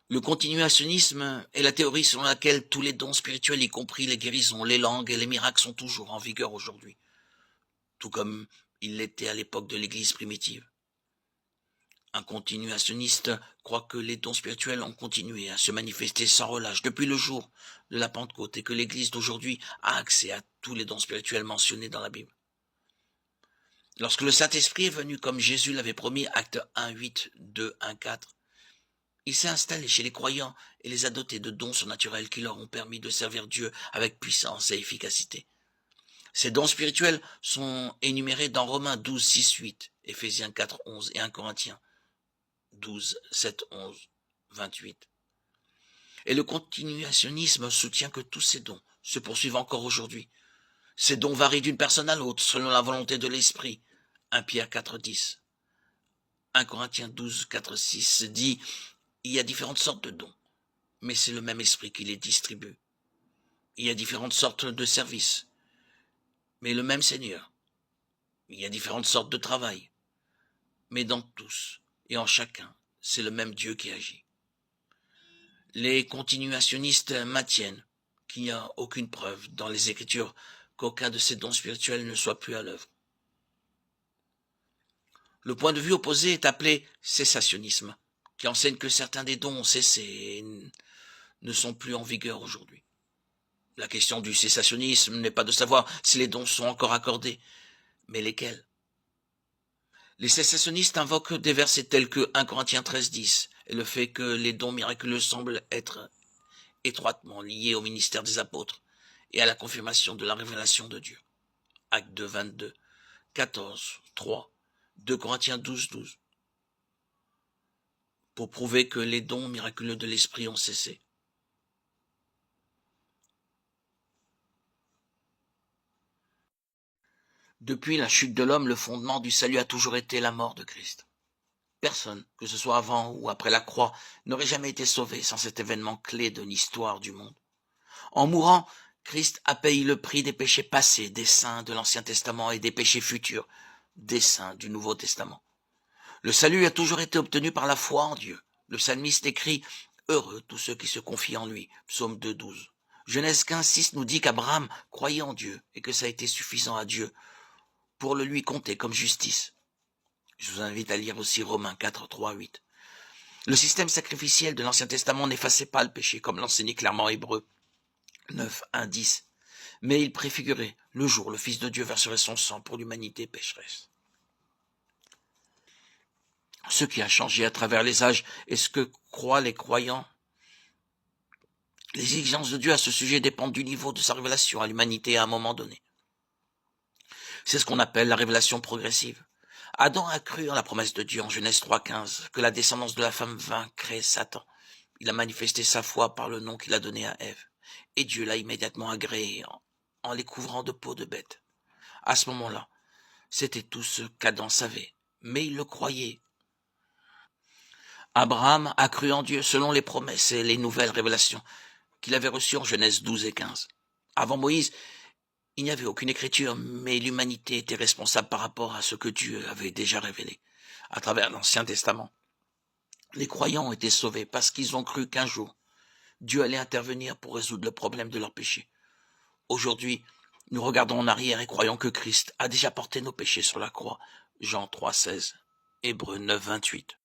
Le continuationnisme est la théorie selon laquelle tous les dons spirituels, y compris les guérisons, les langues et les miracles, sont toujours en vigueur aujourd'hui, tout comme ils l'étaient à l'époque de l'Église primitive. Un continuationniste croit que les dons spirituels ont continué à se manifester sans relâche depuis le jour de la Pentecôte et que l'Église d'aujourd'hui a accès à tous les dons spirituels mentionnés dans la Bible. Lorsque le Saint-Esprit est venu comme Jésus l'avait promis, acte 1:8, 2:1:4, il s'est installé chez les croyants et les a dotés de dons surnaturels qui leur ont permis de servir Dieu avec puissance et efficacité. Ces dons spirituels sont énumérés dans Romains 12, 6, 8, Éphésiens 4, 11 et 1 Corinthiens 12, 7, 11, 28. Et le continuationnisme soutient que tous ces dons se poursuivent encore aujourd'hui. Ces dons varient d'une personne à l'autre selon la volonté de l'Esprit. 1 Pierre 4, 10. 1 Corinthiens 12, 4, 6 dit « Il y a différentes sortes de dons, mais c'est le même Esprit qui les distribue. Il y a différentes sortes de services, mais le même Seigneur. Il y a différentes sortes de travail, mais dans tous et en chacun, c'est le même Dieu qui agit. » Les continuationnistes maintiennent qu'il n'y a aucune preuve dans les Écritures qu'aucun de ces dons spirituels ne soit plus à l'œuvre. Le point de vue opposé est appelé cessationnisme, qui enseigne que certains des dons ont cessé et ne sont plus en vigueur aujourd'hui. La question du cessationnisme n'est pas de savoir si les dons sont encore accordés, mais lesquels. Les cessationnistes invoquent des versets tels que 1 Corinthiens 13, 10 et le fait que les dons miraculeux semblent être étroitement liés au ministère des apôtres et à la confirmation de la révélation de Dieu. Acte 2, 22, 14, 3, 2 Corinthiens 12, 12. Pour prouver que les dons miraculeux de l'Esprit ont cessé. Depuis la chute de l'homme, le fondement du salut a toujours été la mort de Christ. Personne, que ce soit avant ou après la croix, n'aurait jamais été sauvé sans cet événement clé de l'histoire du monde. En mourant, Christ a payé le prix des péchés passés, des saints de l'Ancien Testament et des péchés futurs, des saints du Nouveau Testament. Le salut a toujours été obtenu par la foi en Dieu. Le psalmiste écrit « Heureux tous ceux qui se confient en lui » Psaume 2, 12. Genèse 15, 6 nous dit qu'Abraham croyait en Dieu et que ça a été suffisant à Dieu pour le lui compter comme justice. Je vous invite à lire aussi Romains 4, 3, 8. Le système sacrificiel de l'Ancien Testament n'effaçait pas le péché, comme l'enseignait clairement Hébreux 9, 1, 10. Mais il préfigurait le jour où le Fils de Dieu verserait son sang pour l'humanité pécheresse. Ce qui a changé à travers les âges est ce que croient les croyants. Les exigences de Dieu à ce sujet dépendent du niveau de sa révélation à l'humanité à un moment donné. C'est ce qu'on appelle la révélation progressive. Adam a cru en la promesse de Dieu en Genèse 3,15, que la descendance de la femme vaincrait Satan. Il a manifesté sa foi par le nom qu'il a donné à Ève. Et Dieu l'a immédiatement agréé en les couvrant de peau de bête. À ce moment-là, c'était tout ce qu'Adam savait, mais il le croyait. Abraham a cru en Dieu selon les promesses et les nouvelles révélations qu'il avait reçues en Genèse 12 et 15. Avant Moïse, il n'y avait aucune écriture, mais l'humanité était responsable par rapport à ce que Dieu avait déjà révélé à travers l'Ancien Testament. Les croyants ont été sauvés parce qu'ils ont cru qu'un jour, Dieu allait intervenir pour résoudre le problème de leur péché. Aujourd'hui, nous regardons en arrière et croyons que Christ a déjà porté nos péchés sur la croix. Jean 3, 16, Hébreux 9, 28.